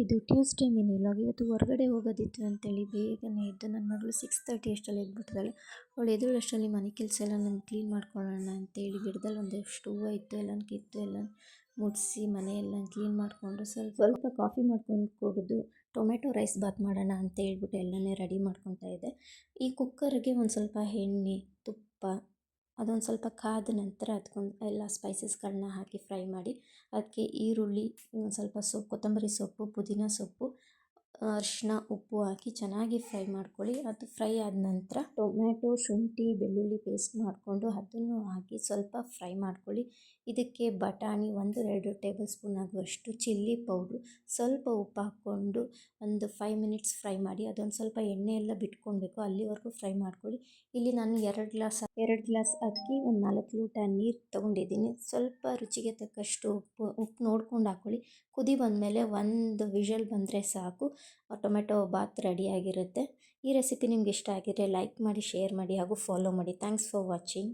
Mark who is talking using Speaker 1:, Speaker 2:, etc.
Speaker 1: ಇದು Tuesday mini vlog. ಇವತ್ತು ಹೊರಗಡೆ ಹೋಗೋದಿತ್ತು ಅಂತೇಳಿ ಬೇಗನೆ ಎದ್ದು ನನ್ನ ಮಗಳು 6:30 ಅಷ್ಟರಲ್ಲಿ ಎದ್ಬಿಟ್ಟಿದ್ದಾಳೆ. ಅವಳು ಎದ್ದೇಳಷ್ಟರಲ್ಲಿ ಮನೆ ಕೆಲಸ ಎಲ್ಲ ನಾನು ಕ್ಲೀನ್ ಮಾಡ್ಕೊಳ್ಳೋಣ ಅಂತೇಳಿ ಗಿಡದಲ್ಲಿ ಒಂದಷ್ಟು ಹೂವು ಇತ್ತು, ಎಲ್ಲನೂ ಕಿತ್ತು ಎಲ್ಲ ಮುಡಿಸಿ ಮನೆಯೆಲ್ಲ ಕ್ಲೀನ್ ಮಾಡಿಕೊಂಡು ಸ್ವಲ್ಪ ಕಾಫಿ ಮಾಡ್ಕೊಂಡು ಕುಡಿದು ಟೊಮೆಟೊ ರೈಸ್ ಬಾತ್ ಮಾಡೋಣ ಅಂತ ಹೇಳ್ಬಿಟ್ಟು ಎಲ್ಲನೇ ರೆಡಿ ಮಾಡ್ಕೊತಾ ಇದ್ದೆ. ಈ ಕುಕ್ಕರ್ಗೆ ಒಂದು ಸ್ವಲ್ಪ ಎಣ್ಣೆ, ತುಪ್ಪ ಅದೊಂದು ಸ್ವಲ್ಪ ಕಾದ ನಂತರ ಅದಕ್ಕೊಂದು ಎಲ್ಲ ಸ್ಪೈಸಸ್ಗಳನ್ನ ಹಾಕಿ ಫ್ರೈ ಮಾಡಿ, ಅದಕ್ಕೆ ಈರುಳ್ಳಿ, ಒಂದು ಸ್ವಲ್ಪ ಸೊಪ್ಪು, ಕೊತ್ತಂಬರಿ ಸೊಪ್ಪು, ಪುದೀನ ಸೊಪ್ಪು, ಅರಿಶಿನ, ಉಪ್ಪು ಹಾಕಿ ಚೆನ್ನಾಗಿ ಫ್ರೈ ಮಾಡ್ಕೊಳ್ಳಿ. ಅದು ಫ್ರೈ ಆದ ನಂತರ ಟೊಮ್ಯಾಟೊ, ಶುಂಠಿ, ಬೆಳ್ಳುಳ್ಳಿ ಪೇಸ್ಟ್ ಮಾಡಿಕೊಂಡು ಅದನ್ನು ಹಾಕಿ ಸ್ವಲ್ಪ ಫ್ರೈ ಮಾಡ್ಕೊಳ್ಳಿ. ಇದಕ್ಕೆ ಬಟಾಣಿ 1-2 ಟೇಬಲ್ ಸ್ಪೂನ್ ಆಗುವಷ್ಟು ಚಿಲ್ಲಿ ಪೌಡ್ರು, ಸ್ವಲ್ಪ ಉಪ್ಪು ಹಾಕ್ಕೊಂಡು ಒಂದು 5 ಮಿನಿಟ್ಸ್ ಫ್ರೈ ಮಾಡಿ. ಅದೊಂದು ಸ್ವಲ್ಪ ಎಣ್ಣೆ ಎಲ್ಲ ಬಿಟ್ಕೊಳ್ಬೇಕು, ಅಲ್ಲಿವರೆಗೂ ಫ್ರೈ ಮಾಡ್ಕೊಳ್ಳಿ. ಇಲ್ಲಿ ನಾನು 2 ಗ್ಲಾಸ್ ಅಕ್ಕಿ, ಒಂದು 4 ಲೋಟ ನೀರು ತೊಗೊಂಡಿದ್ದೀನಿ. ಸ್ವಲ್ಪ ರುಚಿಗೆ ತಕ್ಕಷ್ಟು ಉಪ್ಪು ನೋಡ್ಕೊಂಡು ಹಾಕ್ಕೊಳ್ಳಿ. ಕುದಿ ಬಂದಮೇಲೆ ಒಂದು ವಿಷಲ್ ಬಂದರೆ ಸಾಕು, ಟೊಮೆಟೊ ಬಾತ್ ರೆಡಿಯಾಗಿರುತ್ತೆ. ಈ ರೆಸಿಪಿ ನಿಮ್ಗೆ ಇಷ್ಟ ಆಗಿದ್ರೆ ಲೈಕ್ ಮಾಡಿ, ಶೇರ್ ಮಾಡಿ ಹಾಗೂ ಫಾಲೋ ಮಾಡಿ. Thanks for watching.